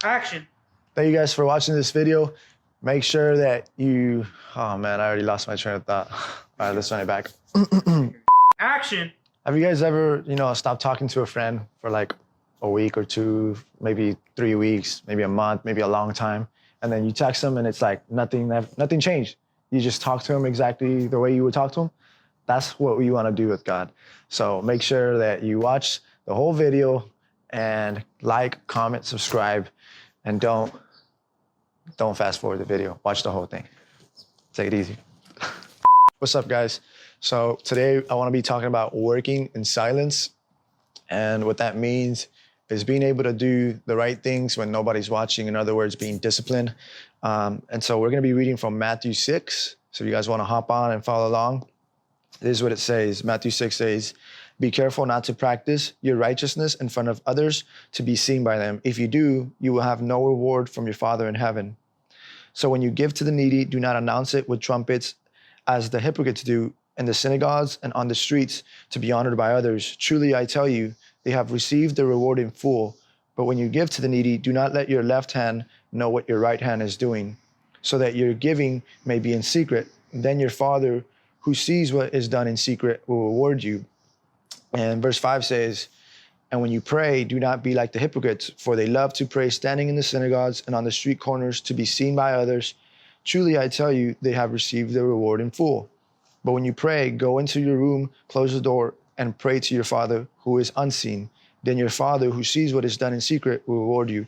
Action. Thank you guys for watching this video. Make sure that you, oh man, I already lost my train of thought. All right, let's run it back. Action. Have you guys ever, stopped talking to a friend for like a week or two, maybe 3 weeks, maybe a month, maybe a long time, and then you text them and it's like nothing changed. You just talk to them exactly the way you would talk to them. That's what we want to do with God. So make sure that you watch the whole video and like, comment, subscribe, and don't fast forward the video. Watch the whole thing. Take it easy. What's up, guys? So today I want to be talking about working in silence. And what that means is being able to do the right things when nobody's watching. In other words, being disciplined. And so we're going to be reading from Matthew 6. So if you guys want to hop on and follow along, this is what it says. Matthew 6 says, "Be careful not to practice your righteousness in front of others to be seen by them. If you do, you will have no reward from your Father in heaven. So when you give to the needy, do not announce it with trumpets as the hypocrites do in the synagogues and on the streets to be honored by others. Truly, I tell you, they have received the reward in full. But when you give to the needy, do not let your left hand know what your right hand is doing, so that your giving may be in secret. Then your Father who sees what is done in secret will reward you." And verse 5 says, "And when you pray, do not be like the hypocrites, for they love to pray standing in the synagogues and on the street corners to be seen by others. Truly, I tell you, they have received their reward in full. But when you pray, go into your room, close the door, and pray to your Father who is unseen. Then your Father who sees what is done in secret will reward you.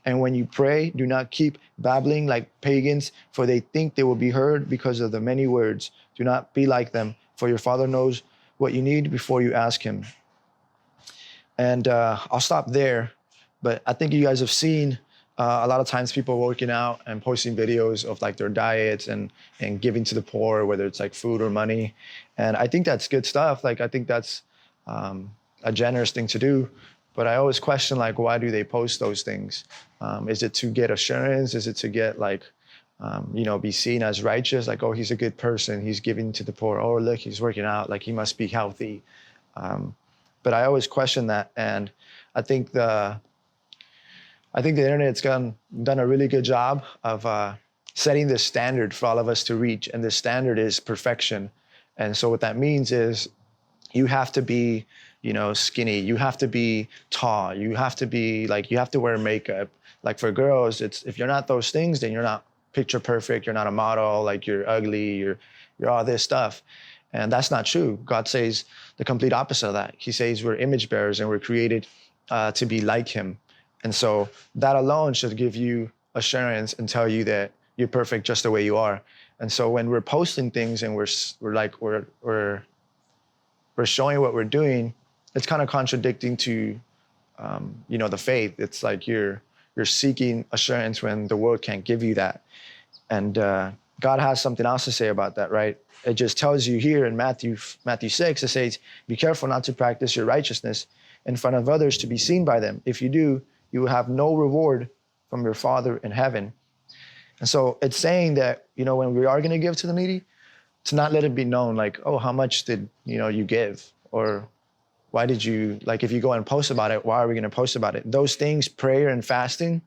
And when you pray, do not keep babbling like pagans, for they think they will be heard because of the many words. Do not be like them, for your Father knows what you need before you ask him." And I'll stop there. But I think you guys have seen a lot of times people working out and posting videos of like their diets and giving to the poor, whether it's like food or money. And I think that's good stuff. Like, I think that's a generous thing to do. But I always question, like, why do they post those things? Is it to get assurance? Is it to get like, be seen as righteous? Like, oh, he's a good person. He's giving to the poor. Oh, look, he's working out. Like, he must be healthy. But I always question that. And I think the internet's done a really good job of setting this standard for all of us to reach. And the standard is perfection. And so what that means is you have to be, skinny. You have to be tall. You have to be like, you have to wear makeup. Like for girls, it's, if you're not those things, then you're not picture perfect. You're not a model. Like, you're ugly. You're all this stuff. And that's not true. God says the complete opposite of that. He says we're image bearers and we're created to be like him. And so that alone should give you assurance and tell you that you're perfect just the way you are. And so when we're posting things and we're showing what we're doing, it's kind of contradicting to, the faith. It's like you're seeking assurance when the world can't give you that. And God has something else to say about that, right? It just tells you here in Matthew 6, it says, "Be careful not to practice your righteousness in front of others to be seen by them. If you do, you will have no reward from your Father in heaven." And so it's saying that, when we are going to give to the needy, to not let it be known, like, oh, how much did, you give? Or why did you, like, if you go and post about it, why are we going to post about it? Those things, prayer and fasting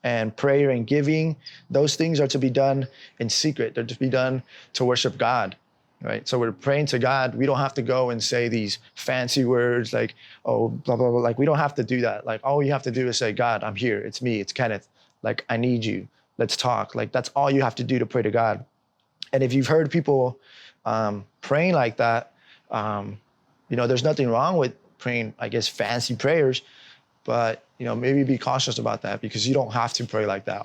and prayer and giving, those things are to be done in secret. They're to be done to worship God, right? So we're praying to God. We don't have to go and say these fancy words like, oh, blah, blah, blah. Like, we don't have to do that. Like, all you have to do is say, "God, I'm here. It's me. It's Kenneth. Like, I need you. Let's talk." Like, that's all you have to do to pray to God. And if you've heard people praying like that, there's nothing wrong with praying, I guess, fancy prayers, but, maybe be cautious about that, because you don't have to pray like that.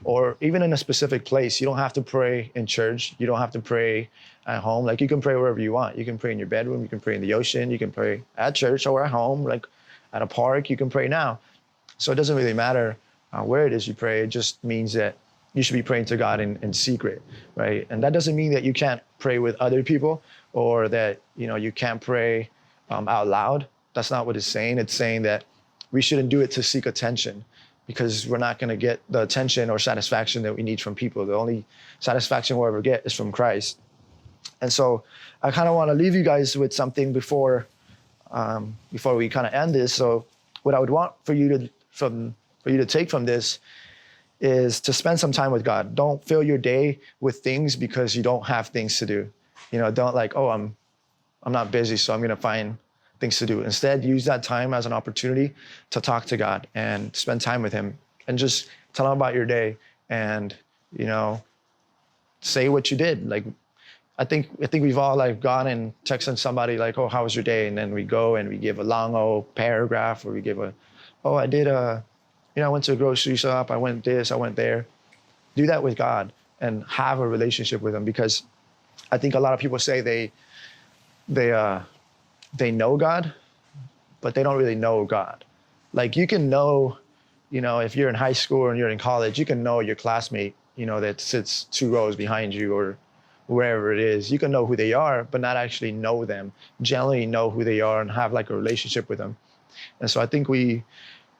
Or even in a specific place, you don't have to pray in church. You don't have to pray at home. Like, you can pray wherever you want. You can pray in your bedroom. You can pray in the ocean. You can pray at church or at home, like at a park. You can pray now. So it doesn't really matter where it is you pray. It just means that you should be praying to God in secret, right? And that doesn't mean that you can't pray with other people, or that, you can't pray out loud. That's not what it's saying. It's saying that we shouldn't do it to seek attention, because we're not going to get the attention or satisfaction that we need from people. The only satisfaction we'll ever get is from Christ. And so I kind of want to leave you guys with something before we kind of end this. So what I would want for you to, from for you to take from this is to spend some time with God. Don't fill your day with things because you don't have things to do. Don't like, oh, I'm not busy, so I'm gonna find things to do. Instead, use that time as an opportunity to talk to God and spend time with him and just tell him about your day and, say what you did. Like, I think we've all like gone and texted somebody like, oh, how was your day? And then we go and we give a long old paragraph, or we give I did I went to a grocery shop, I went this, I went there. Do that with God and have a relationship with him, because I think a lot of people say they know God, but they don't really know God. Like, you can know, if you're in high school and you're in college, you can know your classmate, that sits 2 rows behind you or wherever it is. You can know who they are, but not actually know them. Generally know who they are and have like a relationship with them. And so I think we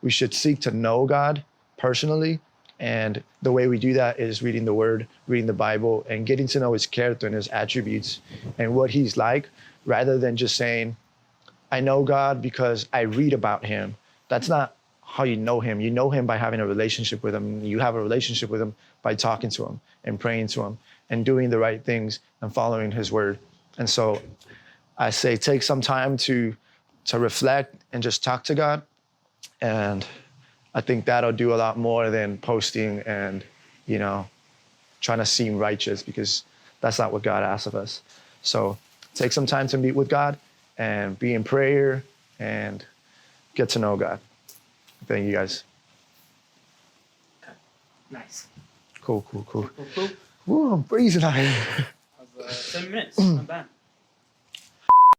should seek to know God personally. And the way we do that is reading the Word, reading the Bible, and getting to know his character and his attributes and what he's like, rather than just saying, I know God because I read about him. That's not how you know him. You know him by having a relationship with him. You have a relationship with him by talking to him and praying to him and doing the right things and following his word. And so I say, take some time to reflect and just talk to God. And I think that'll do a lot more than posting and, trying to seem righteous, because that's not what God asks of us. So take some time to meet with God and be in prayer and get to know God. Thank you, guys. Okay. Nice. Cool. Cool. Woo, I'm freezing out here. That was 7 minutes. Not bad.